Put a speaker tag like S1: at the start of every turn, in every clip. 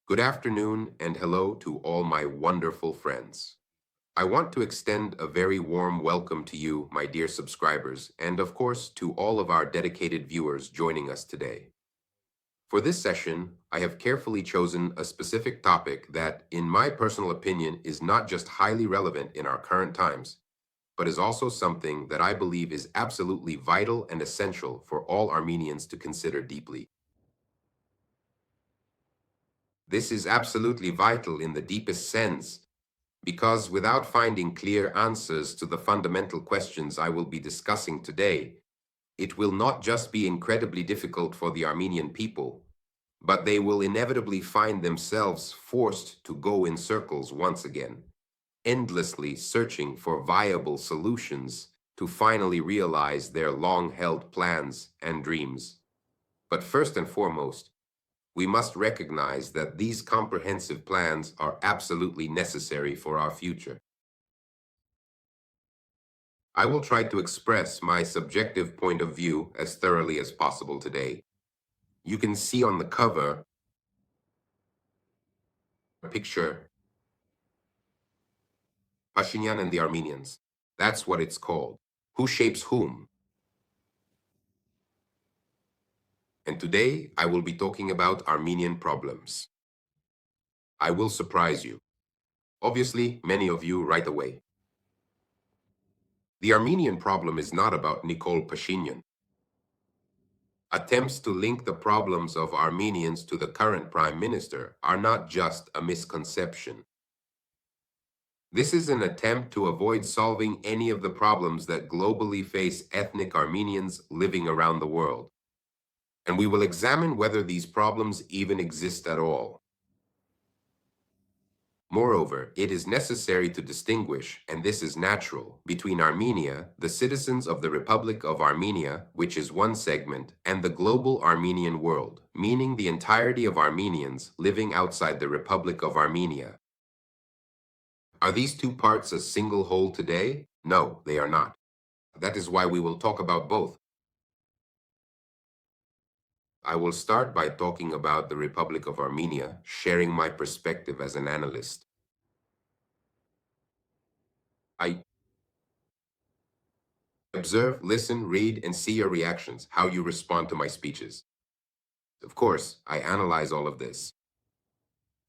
S1: Good afternoon and hello to all my wonderful friends. I want to extend a very warm welcome to you, my dear subscribers, and of course to all of our dedicated viewers joining us today. For this session, I have carefully chosen a specific topic that, in my personal opinion, is not just highly relevant in our current times, but is also something that I believe is absolutely vital and essential for all Armenians to consider deeply. This is absolutely vital in the deepest sense because without finding clear answers to the fundamental questions I will be discussing today, it will not just be incredibly difficult for the Armenian people, but they will inevitably find themselves forced to go in circles once again, endlessly searching for viable solutions to finally realize their long-held plans and dreams. But first and foremost, we must recognize that these comprehensive plans are absolutely necessary for our future. I will try to express my subjective point of view as thoroughly as possible today. You can see on the cover a picture, Pashinyan and the Armenians. That's what it's called. Who shapes whom? And today I will be talking about Armenian problems. I will surprise you. Obviously, many of you right away. The Armenian problem is not about Nikol Pashinyan. Attempts to link the problems of Armenians to the current prime minister are not just a misconception. This is an attempt to avoid solving any of the problems that globally face ethnic Armenians living around the world. And we will examine whether these problems even exist at all. Moreover, it is necessary to distinguish, and this is natural, between Armenia, the citizens of the Republic of Armenia, which is one segment, and the global Armenian world, meaning the entirety of Armenians living outside the Republic of Armenia. Are these two parts a single whole today? No, they are not. That is why we will talk about both. I will start by talking about the Republic of Armenia, sharing my perspective as an analyst. I observe, listen, read, and see your reactions, how you respond to my speeches. Of course, I analyze all of this.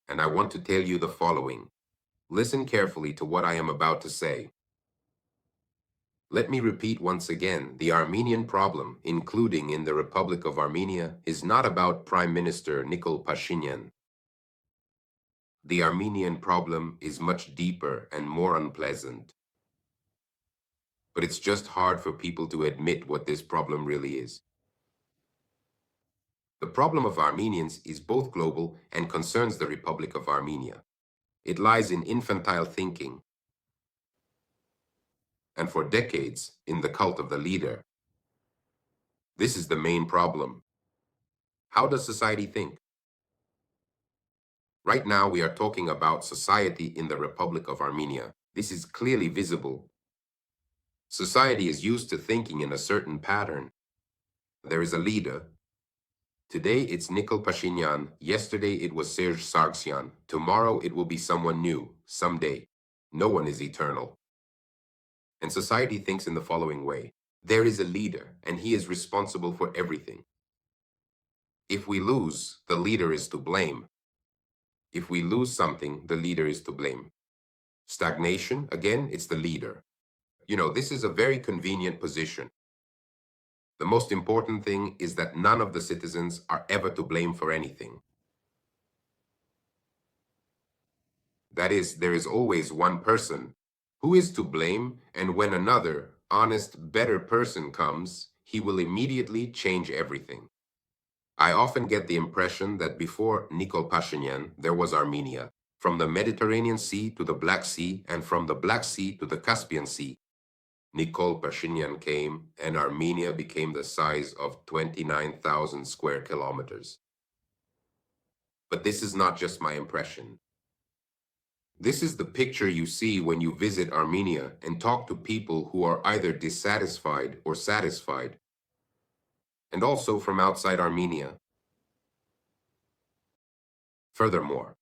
S1: And I want to tell you the following. Listen carefully to what I am about to say. Let me repeat once again, the Armenian problem, including in the Republic of Armenia, is not about Prime Minister Nikol Pashinyan. The Armenian problem is much deeper and more unpleasant. But it's just hard for people to admit what this problem really is. The problem of Armenians is both global and concerns the Republic of Armenia. It lies in infantile thinking, and for decades, in the cult of the leader. This is the main problem. How does society think? Right now, we are talking about society in the Republic of Armenia. This is clearly visible. Society is used to thinking in a certain pattern. There is a leader. Today, it's Nikol Pashinyan. Yesterday, it was Serge Sargsyan. Tomorrow, it will be someone new, someday. No one is eternal. And society thinks in the following way. There is a leader, and he is responsible for everything. If we lose, the leader is to blame. If we lose something, the leader is to blame. Stagnation, again, it's the leader. This is a very convenient position. The most important thing is that none of the citizens are ever to blame for anything. That is, there is always one person who is to blame, and when another, honest, better person comes, he will immediately change everything. I often get the impression that before Nikol Pashinyan, there was Armenia, from the Mediterranean Sea to the Black Sea, and from the Black Sea to the Caspian Sea. Nikol Pashinyan came, and Armenia became the size of 29,000 square kilometers. But this is not just my impression. This is the picture you see when you visit Armenia and talk to people who are either dissatisfied or satisfied, and also from outside Armenia. Furthermore,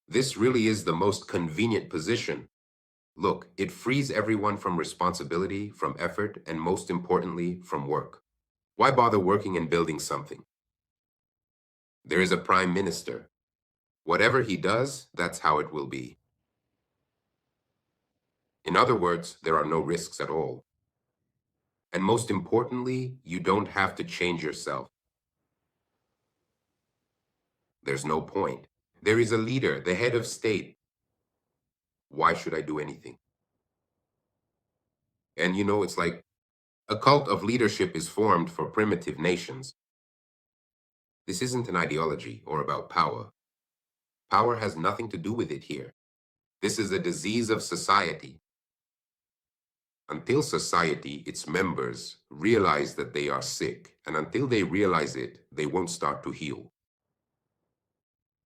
S1: this really is the most convenient position. Look, it frees everyone from responsibility, from effort, and most importantly, from work. Why bother working and building something? There is a prime minister. Whatever he does, that's how it will be. In other words, there are no risks at all. And most importantly, you don't have to change yourself. There's no point. There is a leader, the head of state. Why should I do anything? And it's like a cult of leadership is formed for primitive nations. This isn't an ideology or about power. Power has nothing to do with it here. This is a disease of society. Until society, its members, realize that they are sick, and until they realize it, they won't start to heal.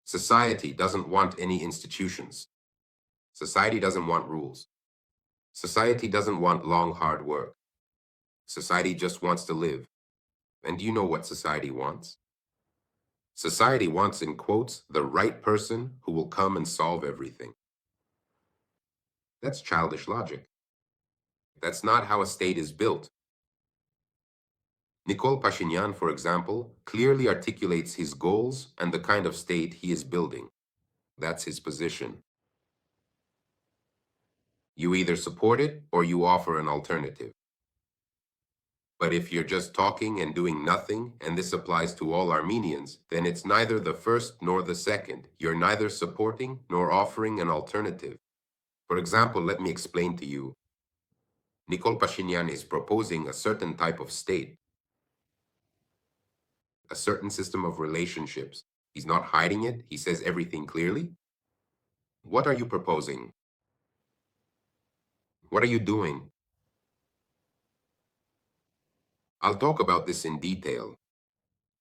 S1: Society doesn't want any institutions. Society doesn't want rules. Society doesn't want long, hard work. Society just wants to live. And do you know what society wants? Society wants, in quotes, the right person who will come and solve everything. That's childish logic. That's not how a state is built. Nicole Pashinyan, for example, clearly articulates his goals and the kind of state he is building. That's his position. You either support it or you offer an alternative. But if you're just talking and doing nothing, and this applies to all Armenians, then it's neither the first nor the second. You're neither supporting nor offering an alternative. For example, let me explain to you. Nicole Pashinyan is proposing a certain type of state, a certain system of relationships. He's not hiding it. He says everything clearly. What are you proposing? What are you doing? I'll talk about this in detail.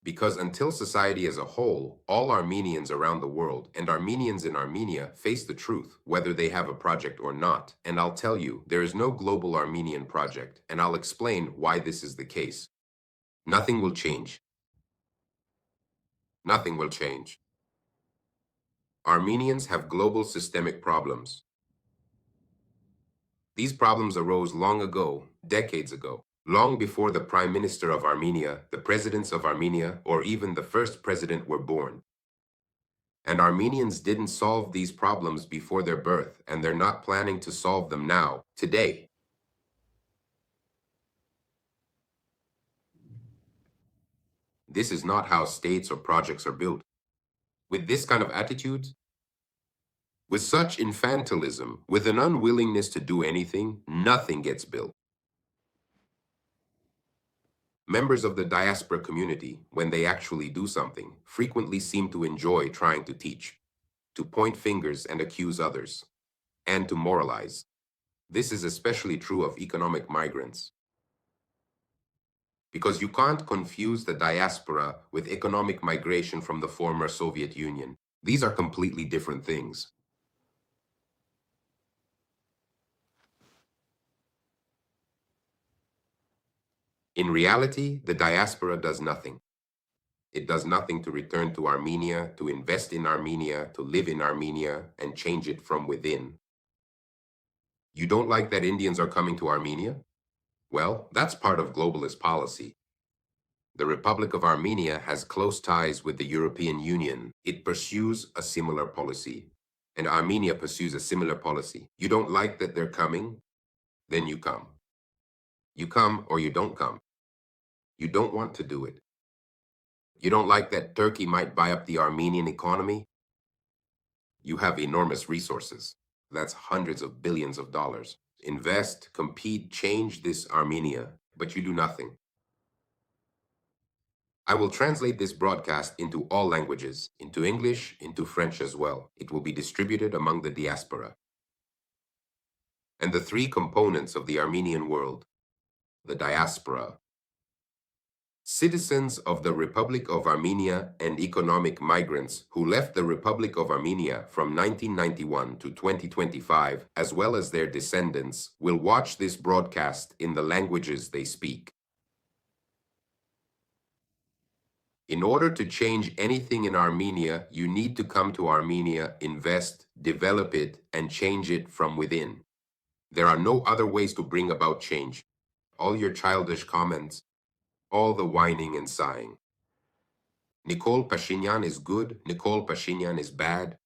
S1: Because until society as a whole, all Armenians around the world and Armenians in Armenia face the truth, whether they have a project or not. And I'll tell you, there is no global Armenian project, and I'll explain why this is the case. Nothing will change. Nothing will change. Armenians have global systemic problems. These problems arose long ago, decades ago. Long before the Prime Minister of Armenia, the presidents of Armenia, or even the first president were born. And Armenians didn't solve these problems before their birth, and they're not planning to solve them now, today. This is not how states or projects are built. With this kind of attitude, with such infantilism, with an unwillingness to do anything, nothing gets built. Members of the diaspora community, when they actually do something, frequently seem to enjoy trying to teach, to point fingers and accuse others, and to moralize. This is especially true of economic migrants. Because you can't confuse the diaspora with economic migration from the former Soviet Union. These are completely different things. In reality, the diaspora does nothing. It does nothing to return to Armenia, to invest in Armenia, to live in Armenia, and change it from within. You don't like that Indians are coming to Armenia? Well, that's part of globalist policy. The Republic of Armenia has close ties with the European Union. It pursues a similar policy, and Armenia pursues a similar policy. You don't like that they're coming? Then you come. You come or you don't come. You don't want to do it. You don't like that Turkey might buy up the Armenian economy? You have enormous resources. That's hundreds of billions of dollars. Invest, compete, change this Armenia, but you do nothing. I will translate this broadcast into all languages, into English, into French as well. It will be distributed among the diaspora. And the three components of the Armenian world, the diaspora, citizens of the Republic of Armenia and economic migrants who left the Republic of Armenia from 1991 to 2025, as well as their descendants, will watch this broadcast in the languages they speak. In order to change anything in Armenia, you need to come to Armenia, invest, develop it, and change it from within. There are no other ways to bring about change. All your childish comments, all the whining and sighing. Nicole Pashinyan is good, Nicole Pashinyan is bad.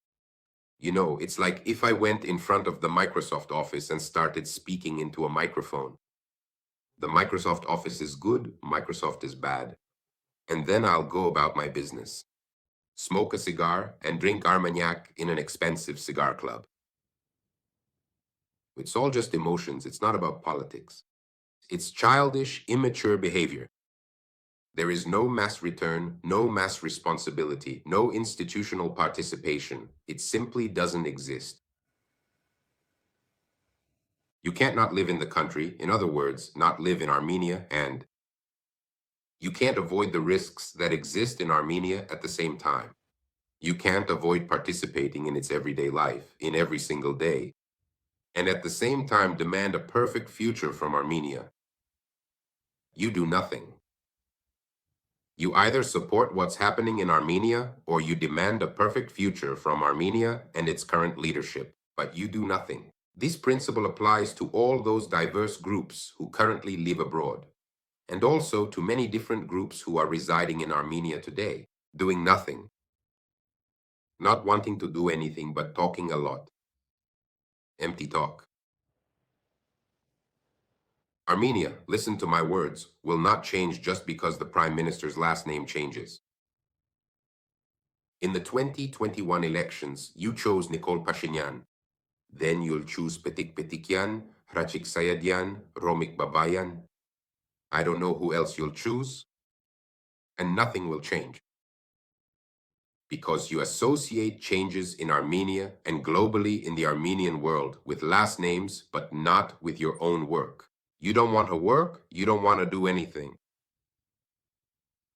S1: You know, it's like if I went in front of the Microsoft office and started speaking into a microphone. The Microsoft office is good, Microsoft is bad. And then I'll go about my business. Smoke a cigar and drink Armagnac in an expensive cigar club. It's all just emotions, it's not about politics. It's childish, immature behavior. There is no mass return, no mass responsibility, no institutional participation. It simply doesn't exist. You can't not live in the country, in other words, not live in Armenia, and you can't avoid the risks that exist in Armenia at the same time. You can't avoid participating in its everyday life, in every single day, and at the same time demand a perfect future from Armenia. You do nothing. You either support what's happening in Armenia or you demand a perfect future from Armenia and its current leadership, but you do nothing. This principle applies to all those diverse groups who currently live abroad, and also to many different groups who are residing in Armenia today, doing nothing, not wanting to do anything but talking a lot. Empty talk. Armenia, listen to my words, will not change just because the Prime Minister's last name changes. In the 2021 elections, you chose Nicole Pashinyan. Then you'll choose Petik Petikyan, Hrachik Sayadyan, Romik Babayan. I don't know who else you'll choose, and nothing will change. Because you associate changes in Armenia and globally in the Armenian world with last names, but not with your own work. You don't want to work, you don't want to do anything.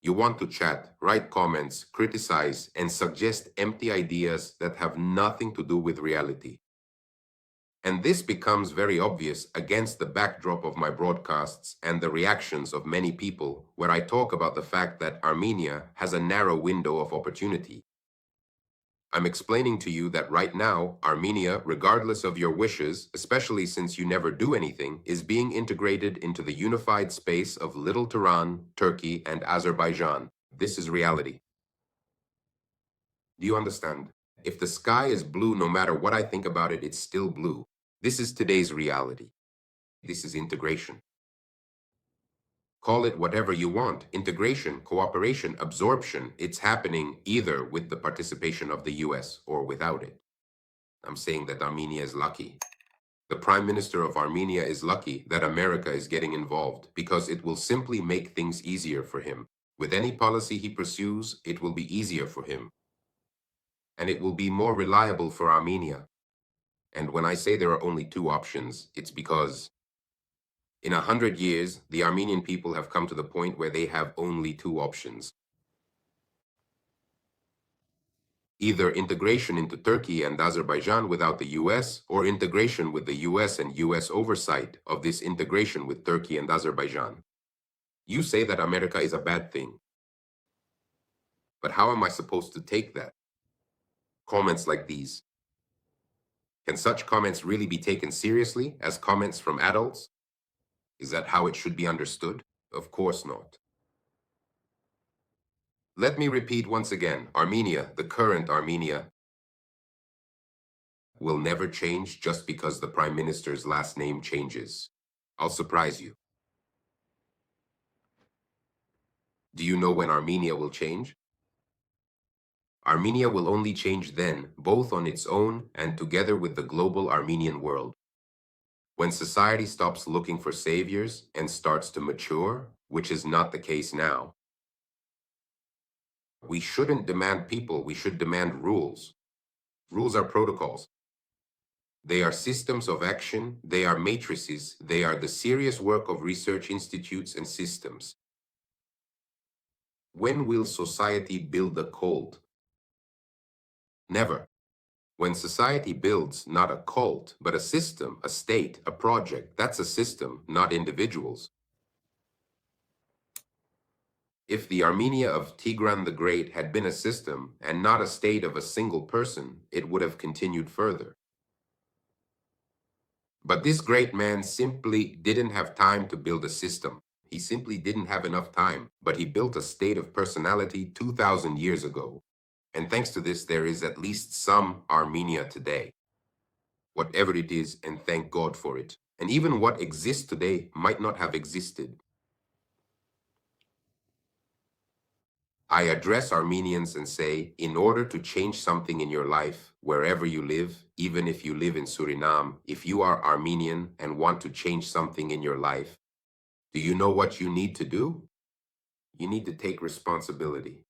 S1: You want to chat, write comments, criticize, and suggest empty ideas that have nothing to do with reality. And this becomes very obvious against the backdrop of my broadcasts and the reactions of many people where I talk about the fact that Armenia has a narrow window of opportunity. I'm explaining to you that right now, Armenia, regardless of your wishes, especially since you never do anything, is being integrated into the unified space of Little Tehran, Turkey, and Azerbaijan. This is reality. Do you understand? If the sky is blue, no matter what I think about it, it's still blue. This is today's reality. This is integration. Call it whatever you want. Integration, cooperation, absorption. It's happening either with the participation of the US or without it. I'm saying that Armenia is lucky. The Prime Minister of Armenia is lucky that America is getting involved because it will simply make things easier for him. With any policy he pursues, it will be easier for him. And it will be more reliable for Armenia. And when I say there are only two options, it's because in 100 years, the Armenian people have come to the point where they have only two options. Either integration into Turkey and Azerbaijan without the US, or integration with the US and US oversight of this integration with Turkey and Azerbaijan. You say that America is a bad thing. But how am I supposed to take that? Comments like these. Can such comments really be taken seriously as comments from adults? Is that how it should be understood? Of course not. Let me repeat once again, Armenia, the current Armenia, will never change just because the Prime Minister's last name changes. I'll surprise you. Do you know when Armenia will change? Armenia will only change then, both on its own and together with the global Armenian world. When society stops looking for saviors and starts to mature, which is not the case now. We shouldn't demand people, we should demand rules. Rules are protocols. They are systems of action, they are matrices, they are the serious work of research institutes and systems. When will society build a cult? Never. When society builds not a cult, but a system, a state, a project, that's a system, not individuals. If the Armenia of Tigran the Great had been a system and not a state of a single person, it would have continued further. But this great man simply didn't have time to build a system. He simply didn't have enough time, but he built a state of personality 2,000 years ago. And thanks to this, there is at least some Armenia today. Whatever it is, and thank God for it. And even what exists today might not have existed. I address Armenians and say, in order to change something in your life, wherever you live, even if you live in Suriname, if you are Armenian and want to change something in your life, do you know what you need to do? You need to take responsibility.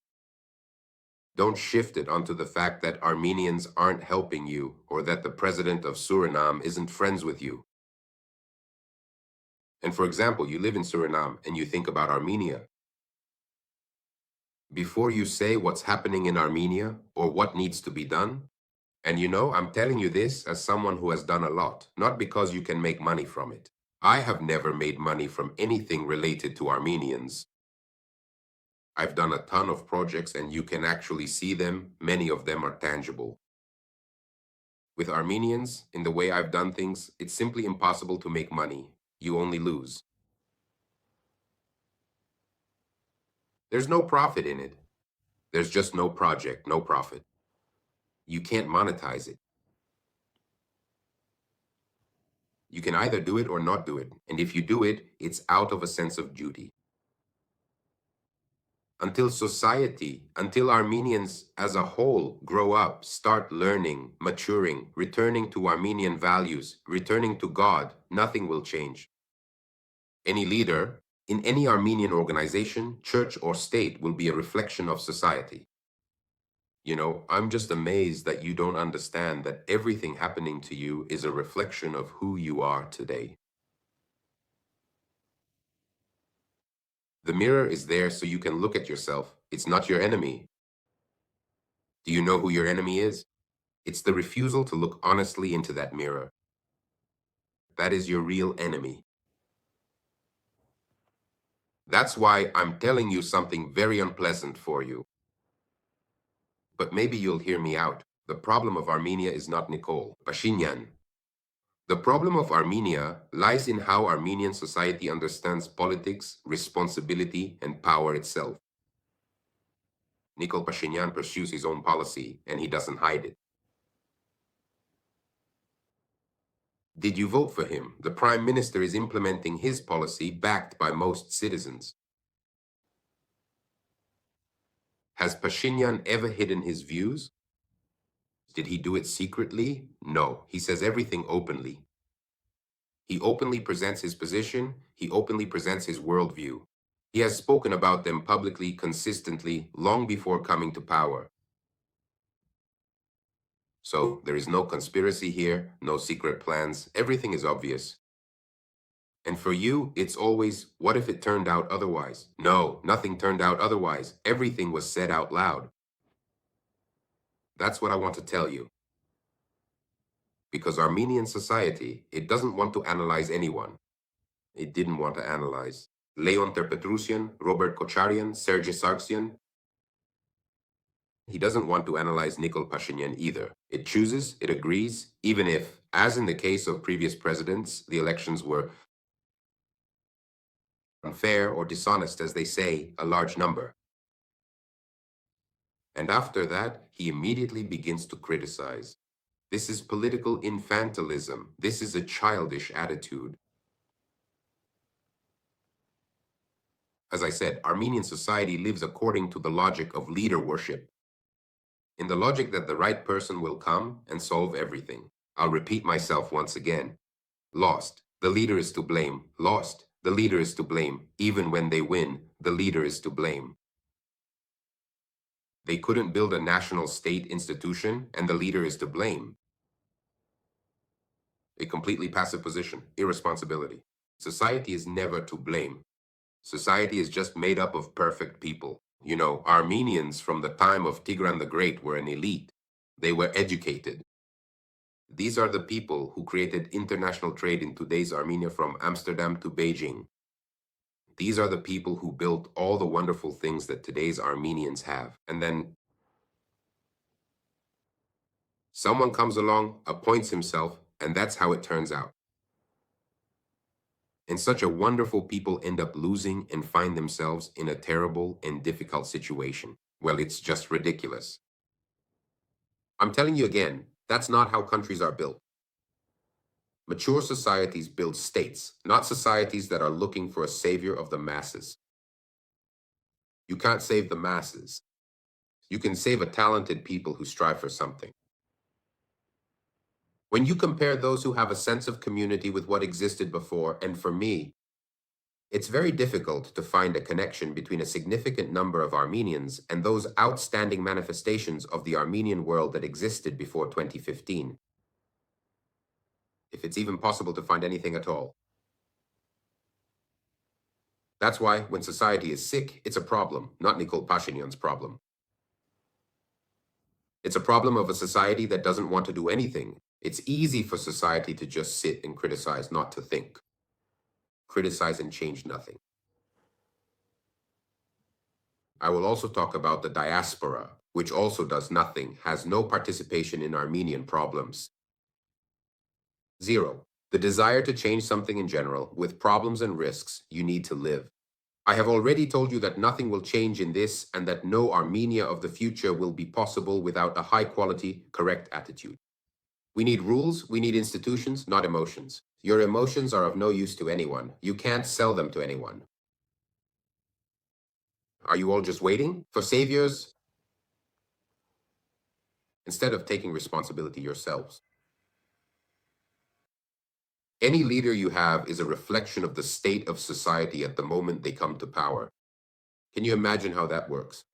S1: Don't shift it onto the fact that Armenians aren't helping you or that the president of Suriname isn't friends with you. And for example, you live in Suriname and you think about Armenia. Before you say what's happening in Armenia or what needs to be done, and you know, I'm telling you this as someone who has done a lot, not because you can make money from it. I have never made money from anything related to Armenians. I've done a ton of projects and you can actually see them. Many of them are tangible. With Armenians, in the way I've done things, it's simply impossible to make money. You only lose. There's no profit in it. There's just no project, no profit. You can't monetize it. You can either do it or not do it. And if you do it, it's out of a sense of duty. Until society, until Armenians as a whole grow up, start learning, maturing, returning to Armenian values, returning to God, nothing will change. Any leader in any Armenian organization, church, or state will be a reflection of society. You know, I'm just amazed that you don't understand that everything happening to you is a reflection of who you are today. The mirror is there so you can look at yourself. It's not your enemy. Do you know who your enemy is? It's the refusal to look honestly into that mirror. That is your real enemy. That's why I'm telling you something very unpleasant for you. But maybe you'll hear me out. The problem of Armenia is not Nicole Pashinyan. The problem of Armenia lies in how Armenian society understands politics, responsibility, and power itself. Nicole Pashinyan pursues his own policy, and he doesn't hide it. Did you vote for him? The Prime Minister is implementing his policy backed by most citizens. Has Pashinyan ever hidden his views? Did he do it secretly? No, he says everything openly. He openly presents his position, he openly presents his worldview. He has spoken about them publicly, consistently, long before coming to power. So there is no conspiracy here, no secret plans, everything is obvious. And for you, it's always, what if it turned out otherwise? No, nothing turned out otherwise. Everything was said out loud. That's what I want to tell you. Because Armenian society, it doesn't want to analyze anyone. It didn't want to analyze Leon Terpetrusian, Robert Kocharian, Sergei Sargsyan. He doesn't want to analyze Nikol Pashinyan either. It chooses, it agrees, even if, as in the case of previous presidents, the elections were unfair or dishonest, as they say, a large number. And after that, he immediately begins to criticize. This is political infantilism. This is a childish attitude. As I said, Armenian society lives according to the logic of leader worship, in the logic that the right person will come and solve everything. I'll repeat myself once again. Lost. The leader is to blame. Lost. The leader is to blame. Even when they win, the leader is to blame. They couldn't build a national state institution, and the leader is to blame. A completely passive position, irresponsibility. Society is never to blame. Society is just made up of perfect people. You know, Armenians from the time of Tigran the Great were an elite. They were educated. These are the people who created international trade in today's Armenia from Amsterdam to Beijing. These are the people who built all the wonderful things that today's Armenians have. And then someone comes along, appoints himself, and that's how it turns out. And such a wonderful people end up losing and find themselves in a terrible and difficult situation. Well, it's just ridiculous. I'm telling you again, that's not how countries are built. Mature societies build states, not societies that are looking for a savior of the masses. You can't save the masses. You can save a talented people who strive for something. When you compare those who have a sense of community with what existed before, and for me, it's very difficult to find a connection between a significant number of Armenians and those outstanding manifestations of the Armenian world that existed before 2015. If it's even possible to find anything at all. That's why when society is sick, it's a problem, not Nikol Pashinyan's problem. It's a problem of a society that doesn't want to do anything. It's easy for society to just sit and criticize, not to think. Criticize and change nothing. I will also talk about the diaspora, which also does nothing, has no participation in Armenian problems. Zero. The desire to change something in general, with problems and risks, you need to live. I have already told you that nothing will change in this and that no Armenia of the future will be possible without a high-quality, correct attitude. We need rules, we need institutions, not emotions. Your emotions are of no use to anyone. You can't sell them to anyone. Are you all just waiting for saviors instead of taking responsibility yourselves? Any leader you have is a reflection of the state of society at the moment they come to power. Can you imagine how that works?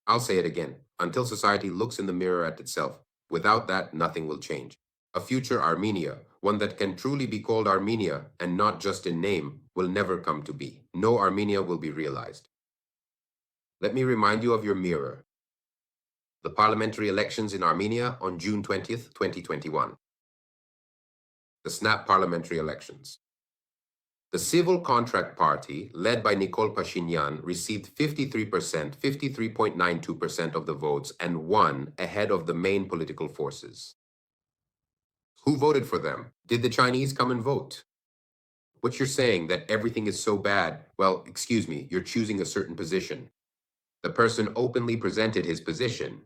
S1: I'll say it again. Until society looks in the mirror at itself, without that, nothing will change. A future Armenia, one that can truly be called Armenia and not just in name, will never come to be. No Armenia will be realized. Let me remind you of your mirror. The parliamentary elections in Armenia on June 20th, 2021. The snap parliamentary elections. The Civil Contract Party, led by Nikol Pashinyan, received 53%, 53.92% of the votes and won ahead of the main political forces. Who voted for them? Did the Chinese come and vote? What you're saying, that everything is so bad, well, excuse me, you're choosing a certain position. The person openly presented his position.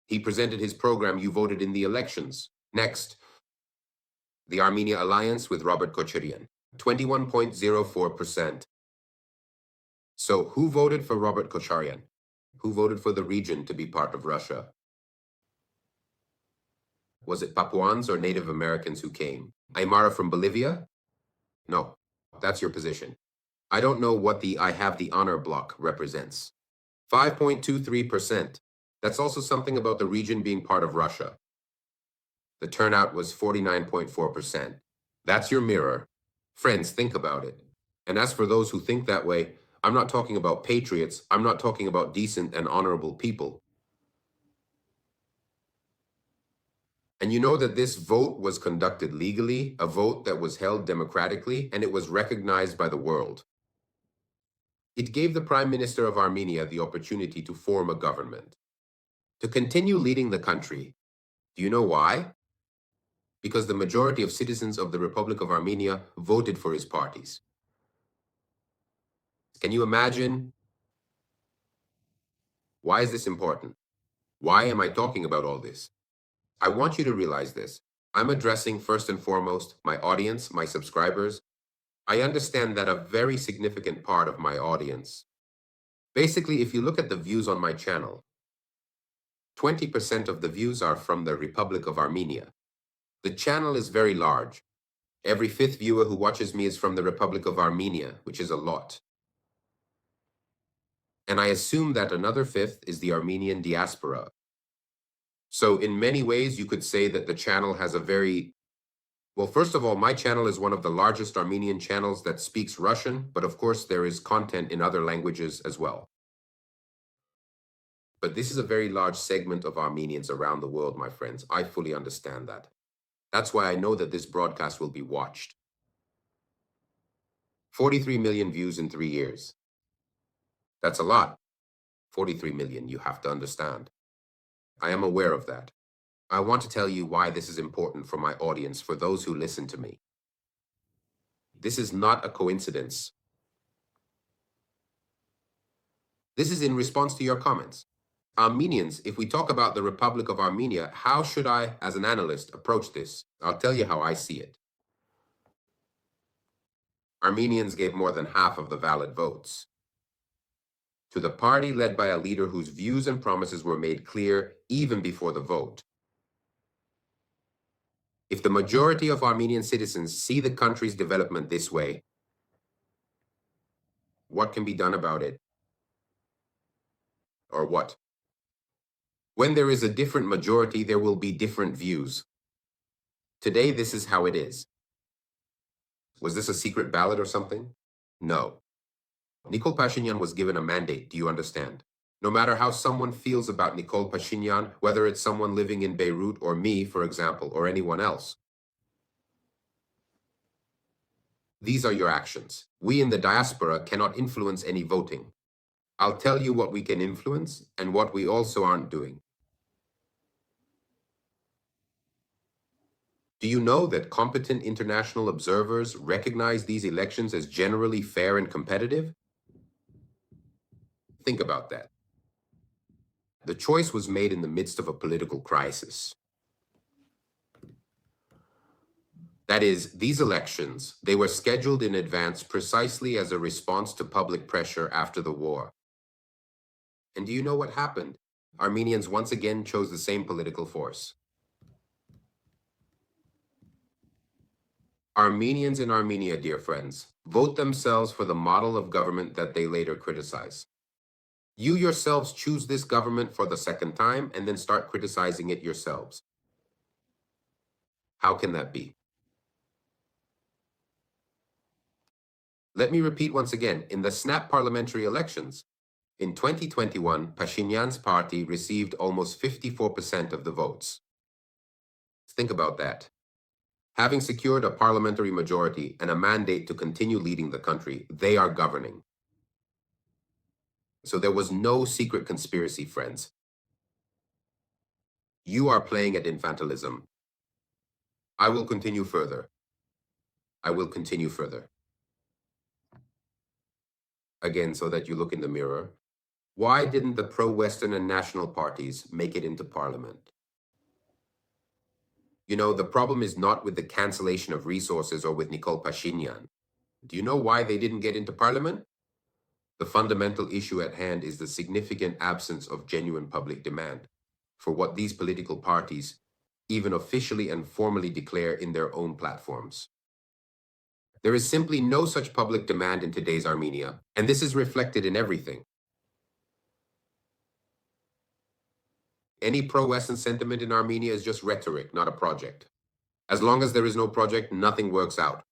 S1: He presented his program, you voted in the elections. Next, the Armenia Alliance with Robert Kocharian, 21.04%. So who voted for Robert Kocharian? Who voted for the region to be part of Russia? Was it Papuans or Native Americans who came? Aymara from Bolivia? No, that's your position. I don't know what the I have the honor block represents. 5.23%. That's also something about the region being part of Russia. The turnout was 49.4%. That's your mirror. Friends, think about it. And as for those who think that way, I'm not talking about patriots. I'm not talking about decent and honorable people. And you know that this vote was conducted legally, a vote that was held democratically, and it was recognized by the world. It gave the Prime Minister of Armenia the opportunity to form a government, to continue leading the country. Do you know why? Because the majority of citizens of the Republic of Armenia voted for his parties. Can you imagine? Why is this important? Why am I talking about all this? I want you to realize this. I'm addressing first and foremost my audience, my subscribers. I understand that a very significant part of my audience. Basically, if you look at the views on my channel, 20% of the views are from the Republic of Armenia. The channel is very large. Every fifth viewer who watches me is from the Republic of Armenia, which is a lot. And I assume that another fifth is the Armenian diaspora. So in many ways, you could say that the channel has a very, well, first of all, my channel is one of the largest Armenian channels that speaks Russian, but of course there is content in other languages as well. But this is a very large segment of Armenians around the world, my friends. I fully understand that. That's why I know that this broadcast will be watched. 43 million views in 3 years. That's a lot. 43 million, you have to understand. I am aware of that. I want to tell you why this is important for my audience, for those who listen to me. This is not a coincidence. This is in response to your comments. Armenians, if we talk about the Republic of Armenia, how should I, as an analyst, approach this? I'll tell you how I see it. Armenians gave more than half of the valid votes to the party led by a leader whose views and promises were made clear even before the vote. If the majority of Armenian citizens see the country's development this way, what can be done about it? Or what? When there is a different majority, there will be different views. Today, this is how it is. Was this a secret ballot or something? No. Nikol Pashinyan was given a mandate, do you understand? No matter how someone feels about Nikol Pashinyan, whether it's someone living in Beirut or me, for example, or anyone else, these are your actions. We in the diaspora cannot influence any voting. I'll tell you what we can influence and what we also aren't doing. Do you know that competent international observers recognize these elections as generally fair and competitive? Think about that. The choice was made in the midst of a political crisis. That is, these elections, they were scheduled in advance precisely as a response to public pressure after the war. And do you know what happened? Armenians once again chose the same political force. Armenians in Armenia, dear friends, vote themselves for the model of government that they later criticize. You yourselves choose this government for the second time and then start criticizing it yourselves. How can that be? Let me repeat once again, in the snap parliamentary elections, in 2021, Pashinyan's party received almost 54% of the votes. Think about that. Having secured a parliamentary majority and a mandate to continue leading the country, they are governing. So there was no secret conspiracy, friends. You are playing at infantilism. I will continue further. I will continue further. Again, so that you look in the mirror. Why didn't the pro-Western and national parties make it into parliament? You know, the problem is not with the cancellation of resources or with Nikol Pashinyan. Do you know why they didn't get into parliament? The fundamental issue at hand is the significant absence of genuine public demand for what these political parties even officially and formally declare in their own platforms. There is simply no such public demand in today's Armenia, and this is reflected in everything. Any pro-Western sentiment in Armenia is just rhetoric, not a project. As long as there is no project, nothing works out.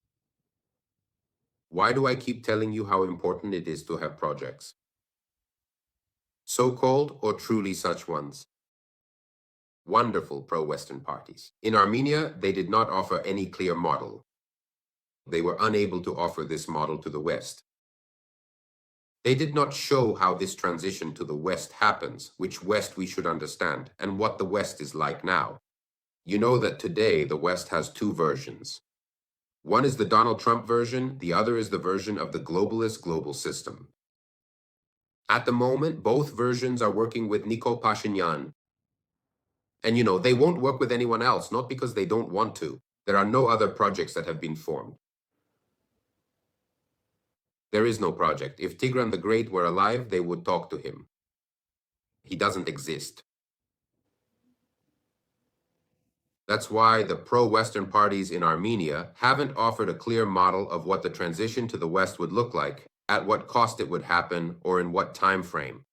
S1: Why do I keep telling you how important it is to have projects? So-called or truly such ones? Wonderful pro-Western parties. In Armenia, they did not offer any clear model. They were unable to offer this model to the West. They did not show how this transition to the West happens, which West we should understand, and what the West is like now. You know that today the West has two versions. One is the Donald Trump version, the other is the version of the globalist global system. At the moment, both versions are working with Nikol Pashinyan. And you know, they won't work with anyone else, not because they don't want to. There are no other projects that have been formed. There is no project. If Tigran the Great were alive, they would talk to him. He doesn't exist. That's why the pro-Western parties in Armenia haven't offered a clear model of what the transition to the West would look like, at what cost it would happen, or in what time frame.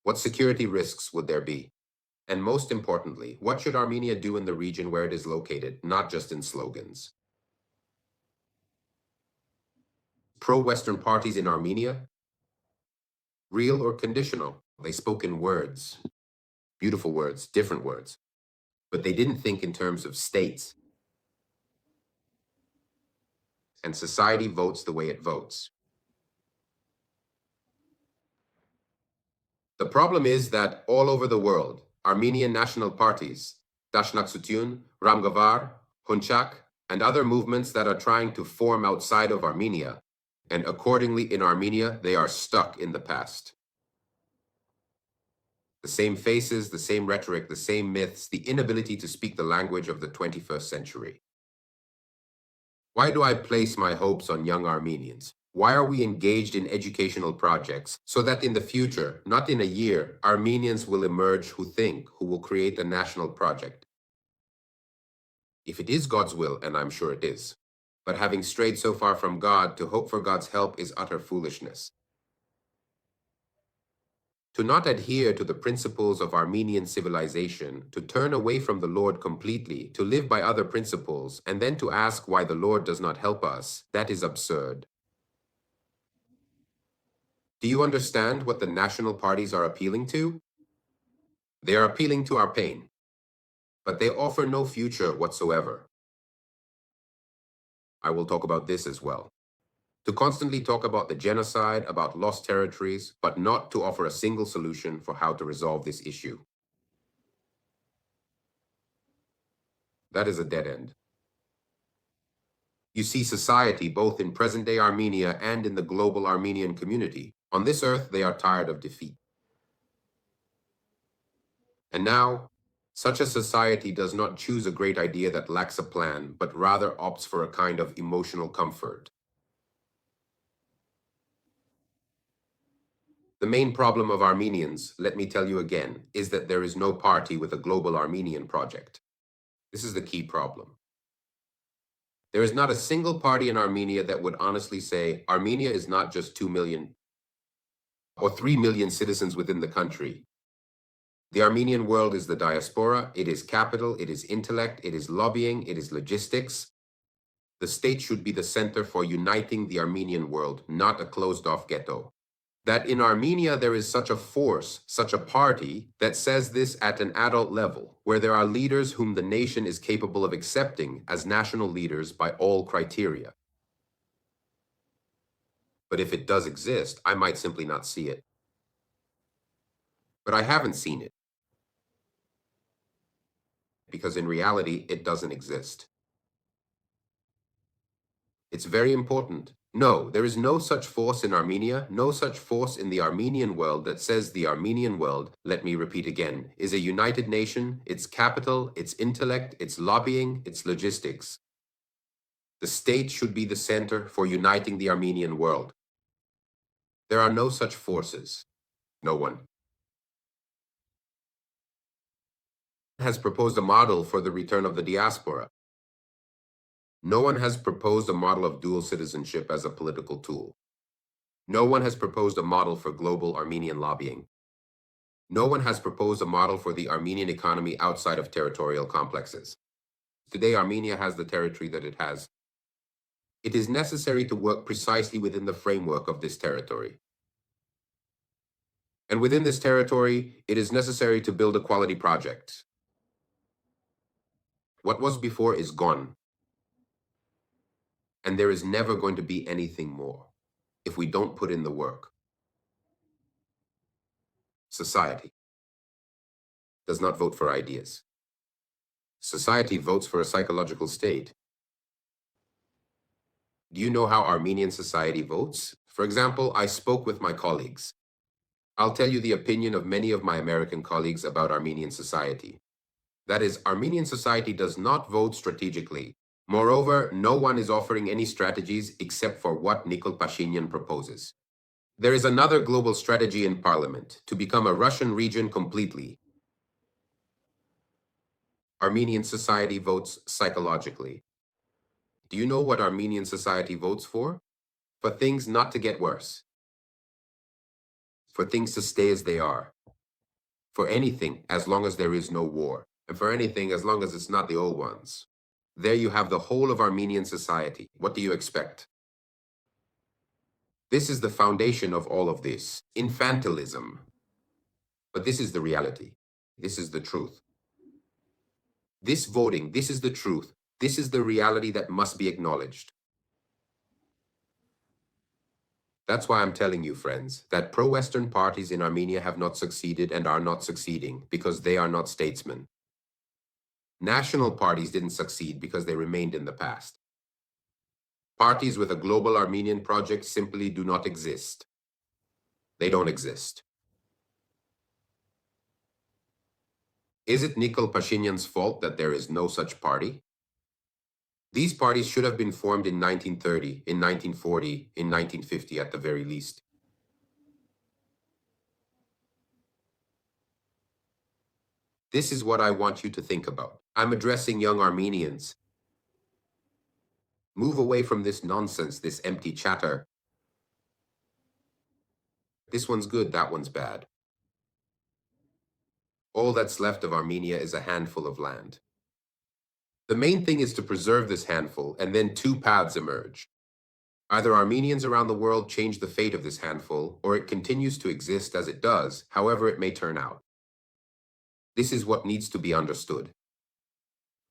S1: What security risks would there be? And most importantly, what should Armenia do in the region where it is located, not just in slogans? Pro-Western parties in Armenia? Real or conditional? They spoke in words. Beautiful words, different words. But they didn't think in terms of states. and society votes the way it votes. The problem is that all over the world, Armenian national parties, Dashnaktsutyun, Ramgavar, Hunchak, and other movements that are trying to form outside of Armenia, and accordingly in Armenia, they are stuck in the past. The same faces, the same rhetoric, the same myths, the inability to speak the language of the 21st century. Why do I place my hopes on young Armenians? Why are we engaged in educational projects so that in the future, not in a year, Armenians will emerge who will create a national project? If it is God's will, and I'm sure it is, but having strayed so far from God, to hope for God's help is utter foolishness. To not adhere to the principles of Armenian civilization, to turn away from the Lord completely, to live by other principles, and then to ask why the Lord does not help us, that is absurd. Do you understand what the national parties are appealing to? They are appealing to our pain, but they offer no future whatsoever. I will talk about this as well. To constantly talk about the genocide, about lost territories, but not to offer a single solution for how to resolve this issue. That is a dead end. You see society, both in present-day Armenia and in the global Armenian community. On this earth, they are tired of defeat. And now, such a society does not choose a great idea that lacks a plan, but rather opts for a kind of emotional comfort. The main problem of Armenians, let me tell you again, is that there is no party with a global Armenian project. This is the key problem. There is not a single party in Armenia that would honestly say Armenia is not just 2 million or 3 million citizens within the country. The Armenian world is the diaspora, it is capital, it is intellect, it is lobbying, it is logistics. The state should be the center for uniting the Armenian world, not a closed-off ghetto. That in Armenia there is such a force, such a party, that says this at an adult level, where there are leaders whom the nation is capable of accepting as national leaders by all criteria. But if it does exist, I might simply not see it. But I haven't seen it, because in reality, it doesn't exist. It's very important. No, there is no such force in Armenia, no such force in the Armenian world that says the Armenian world, let me repeat again, is a united nation, its capital, its intellect, its lobbying, its logistics. The state should be the center for uniting the Armenian world. There are no such forces. No one has proposed a model for the return of the diaspora. No one has proposed a model of dual citizenship as a political tool. No one has proposed a model for global Armenian lobbying. No one has proposed a model for the Armenian economy outside of territorial complexes. Today, Armenia has the territory that it has. It is necessary to work precisely within the framework of this territory. And within this territory, it is necessary to build a quality project. What was before is gone. And there is never going to be anything more if we don't put in the work. Society does not vote for ideas. Society votes for a psychological state. Do you know how Armenian society votes? For example, I spoke with my colleagues. I'll tell you the opinion of many of my American colleagues about Armenian society. That is, Armenian society does not vote strategically. Moreover, no one is offering any strategies except for what Nikol Pashinyan proposes. There is another global strategy in parliament, to become a Russian region completely. Armenian society votes psychologically. Do you know what Armenian society votes for? For things not to get worse. For things to stay as they are. For anything as long as there is no war. And for anything as long as it's not the old ones. There you have the whole of Armenian society. What do you expect? This is the foundation of all of this. Infantilism. But this is the reality. This is the truth. This voting, this is the truth. This is the reality that must be acknowledged. That's why I'm telling you, friends, that pro-Western parties in Armenia have not succeeded and are not succeeding because they are not statesmen. National parties didn't succeed because they remained in the past. Parties with a global Armenian project simply do not exist. They don't exist. Is it Nikol Pashinyan's fault that there is no such party? These parties should have been formed in 1930, in 1940, in 1950 at the very least. This is what I want you to think about. I'm addressing young Armenians. Move away from this nonsense, this empty chatter. This one's good, that one's bad. All that's left of Armenia is a handful of land. The main thing is to preserve this handful, and then two paths emerge. Either Armenians around the world change the fate of this handful, or it continues to exist as it does, however it may turn out. This is what needs to be understood.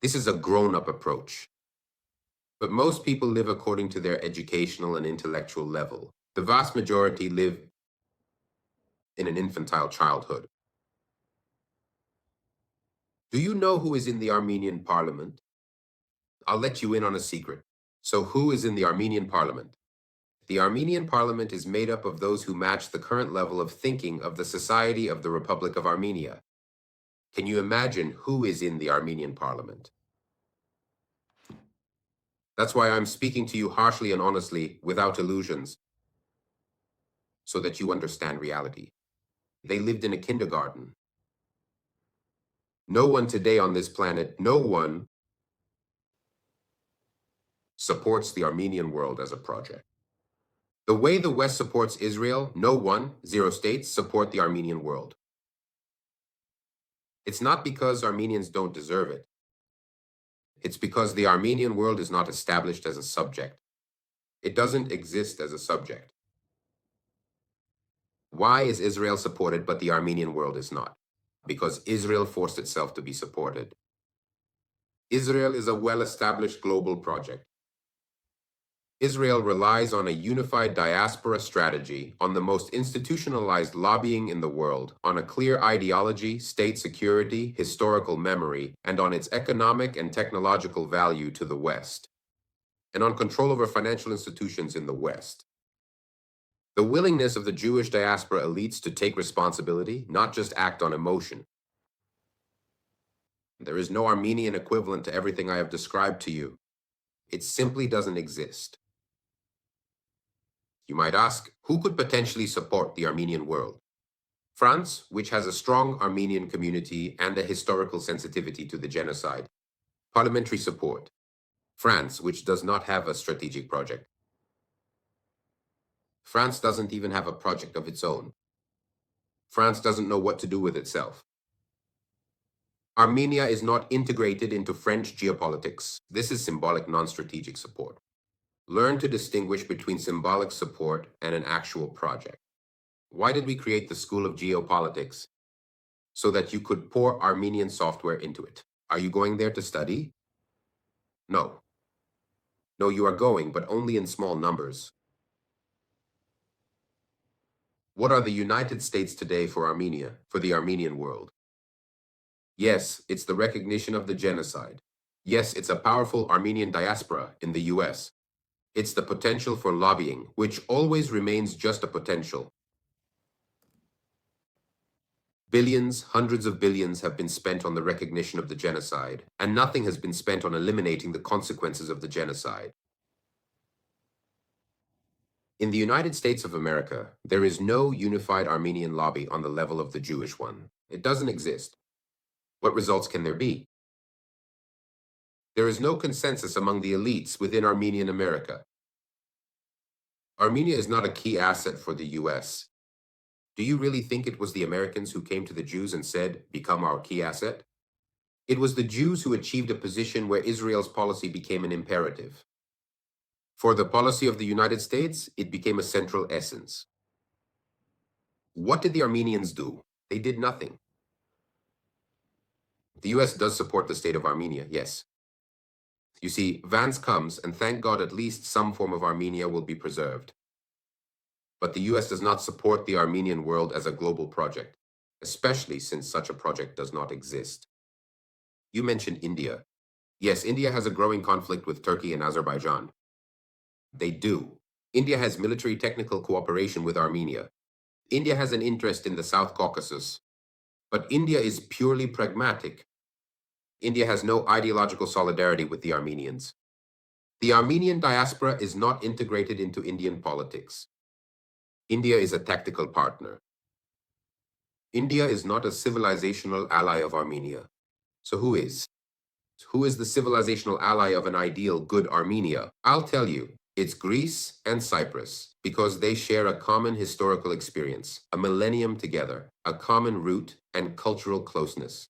S1: This is a grown-up approach. But most people live according to their educational and intellectual level. The vast majority live in an infantile childhood. Do you know who is in the Armenian parliament? I'll let you in on a secret. So who is in the Armenian parliament? The Armenian parliament is made up of those who match the current level of thinking of the Society of the Republic of Armenia. Can you imagine who is in the Armenian parliament? That's why I'm speaking to you harshly and honestly, without illusions, so that you understand reality. They lived in a kindergarten. No one today on this planet, no one supports the Armenian world as a project. The way the West supports Israel, no one, zero states, support the Armenian world. It's not because Armenians don't deserve it. It's because the Armenian world is not established as a subject. It doesn't exist as a subject. Why is Israel supported but the Armenian world is not? Because Israel forced itself to be supported. Israel is a well-established global project. Israel relies on a unified diaspora strategy, on the most institutionalized lobbying in the world, on a clear ideology, state security, historical memory, and on its economic and technological value to the West, and on control over financial institutions in the West. The willingness of the Jewish diaspora elites to take responsibility, not just act on emotion. There is no Armenian equivalent to everything I have described to you. It simply doesn't exist. You might ask, who could potentially support the Armenian world? France, which has a strong Armenian community and a historical sensitivity to the genocide. Parliamentary support. France, which does not have a strategic project. France doesn't even have a project of its own. France doesn't know what to do with itself. Armenia is not integrated into French geopolitics. This is symbolic non-strategic support. Learn to distinguish between symbolic support and an actual project. Why did we create the School of Geopolitics? So that you could pour Armenian software into it. Are you going there to study? No. No, you are going, but only in small numbers. What are the United States today for Armenia, for the Armenian world? Yes, it's the recognition of the genocide. Yes, it's a powerful Armenian diaspora in the US. It's the potential for lobbying, which always remains just a potential. Billions, hundreds of billions have been spent on the recognition of the genocide, and nothing has been spent on eliminating the consequences of the genocide. In the United States of America, there is no unified Armenian lobby on the level of the Jewish one. It doesn't exist. What results can there be? There is no consensus among the elites within Armenian America. Armenia is not a key asset for the US. Do you really think it was the Americans who came to the Jews and said, "Become our key asset"? It was the Jews who achieved a position where Israel's policy became an imperative. For the policy of the United States, it became a central essence. What did the Armenians do? They did nothing. The US does support the state of Armenia, yes. You see, Vance comes, and thank God at least some form of Armenia will be preserved. But the US does not support the Armenian world as a global project, especially since such a project does not exist. You mentioned India. Yes, India has a growing conflict with Turkey and Azerbaijan. They do. India has military technical cooperation with Armenia. India has an interest in the South Caucasus. But India is purely pragmatic. India has no ideological solidarity with the Armenians. The Armenian diaspora is not integrated into Indian politics. India is a tactical partner. India is not a civilizational ally of Armenia. So who is? Who is the civilizational ally of an ideal good Armenia? I'll tell you, it's Greece and Cyprus, because they share a common historical experience, a millennium together, a common root and cultural closeness.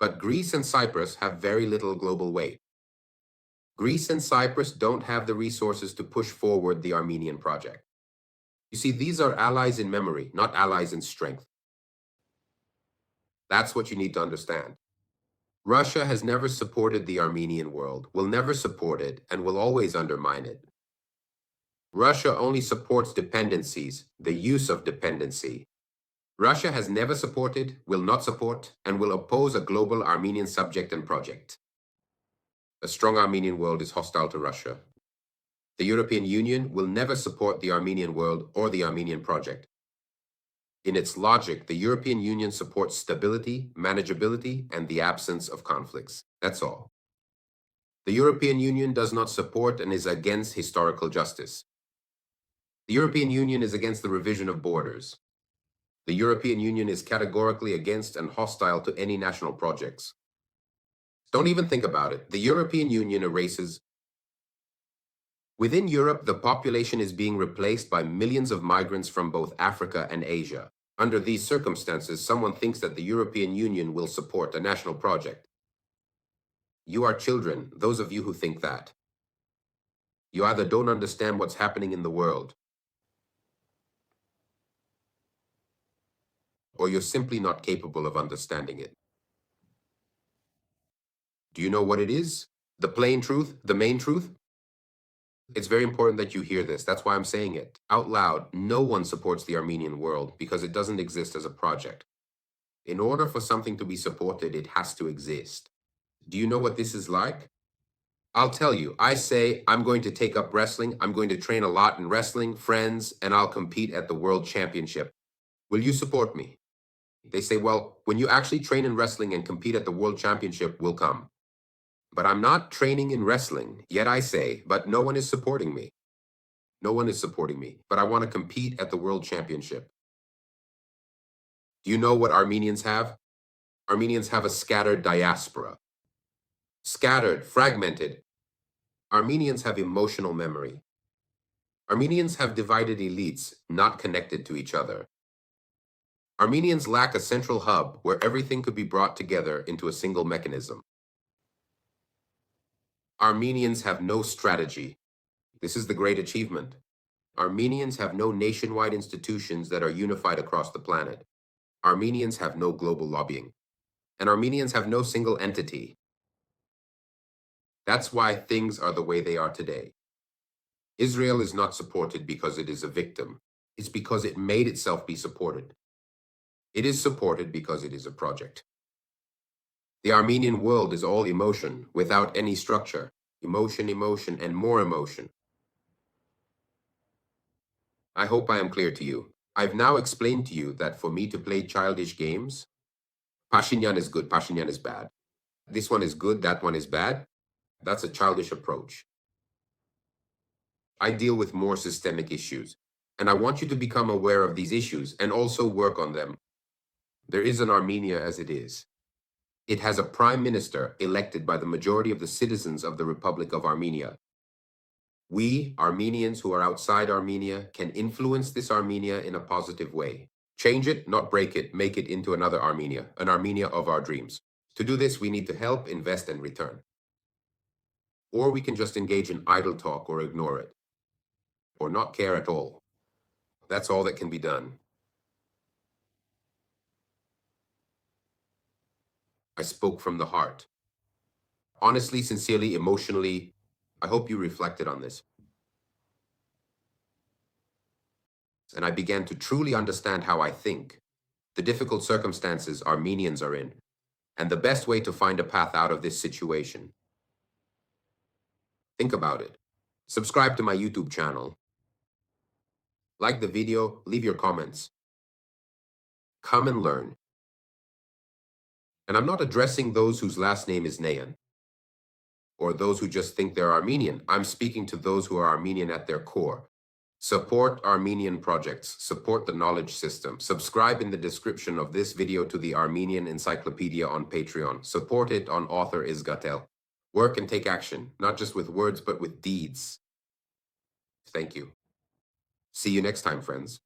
S1: But Greece and Cyprus have very little global weight. Greece and Cyprus don't have the resources to push forward the Armenian project. You see, these are allies in memory, not allies in strength. That's what you need to understand. Russia has never supported the Armenian world, will never support it, and will always undermine it. Russia only supports dependencies, the use of dependency. Russia has never supported, will not support, and will oppose a global Armenian subject and project. A strong Armenian world is hostile to Russia. The European Union will never support the Armenian world or the Armenian project. In its logic, the European Union supports stability, manageability, and the absence of conflicts. That's all. The European Union does not support and is against historical justice. The European Union is against the revision of borders. The European Union is categorically against and hostile to any national projects. Don't even think about it. The European Union erases. Within Europe, the population is being replaced by millions of migrants from both Africa and Asia. Under these circumstances, someone thinks that the European Union will support a national project. You are children, those of you who think that. You either don't understand what's happening in the world, or you're simply not capable of understanding it. Do you know what it is? The plain truth? The main truth? It's very important that you hear this. That's why I'm saying it out loud. No one supports the Armenian world because it doesn't exist as a project. In order for something to be supported, it has to exist. Do you know what this is like? I'll tell you. I say, I'm going to take up wrestling. I'm going to train a lot in wrestling, friends, and I'll compete at the World Championship. Will you support me? They say, well, when you actually train in wrestling and compete at the World Championship, we'll come. But I'm not training in wrestling, yet I say, but no one is supporting me. No one is supporting me, but I want to compete at the World Championship. Do you know what Armenians have? Armenians have a scattered diaspora. Scattered, fragmented. Armenians have emotional memory. Armenians have divided elites, not connected to each other. Armenians lack a central hub where everything could be brought together into a single mechanism. Armenians have no strategy. This is the great achievement. Armenians have no nationwide institutions that are unified across the planet. Armenians have no global lobbying. And Armenians have no single entity. That's why things are the way they are today. Israel is not supported because it is a victim. It's because it made itself be supported. It is supported because it is a project. The Armenian world is all emotion, without any structure. Emotion, emotion, and more emotion. I hope I am clear to you. I've now explained to you that for me to play childish games, Pashinyan is good, Pashinyan is bad. This one is good, that one is bad. That's a childish approach. I deal with more systemic issues, and I want you to become aware of these issues and also work on them. There is an Armenia as it is. It has a prime minister elected by the majority of the citizens of the Republic of Armenia. We, Armenians who are outside Armenia, can influence this Armenia in a positive way. Change it, not break it, make it into another Armenia, an Armenia of our dreams. To do this, we need to help, invest, and return. Or we can just engage in idle talk or ignore it, or not care at all. That's all that can be done. I spoke from the heart. Honestly, sincerely, emotionally, I hope you reflected on this. and I began to truly understand how I think, the difficult circumstances Armenians are in, and the best way to find a path out of this situation. Think about it. Subscribe to my YouTube channel. Like the video, leave your comments. Come and learn. And I'm not addressing those whose last name is Nayan, or those who just think they're Armenian. I'm speaking to those who are Armenian at their core. Support Armenian projects, support the knowledge system. Subscribe in the description of this video to the Armenian Encyclopedia on Patreon. Support it on author Izgatel. Work and take action, not just with words, but with deeds. Thank you. See you next time, friends.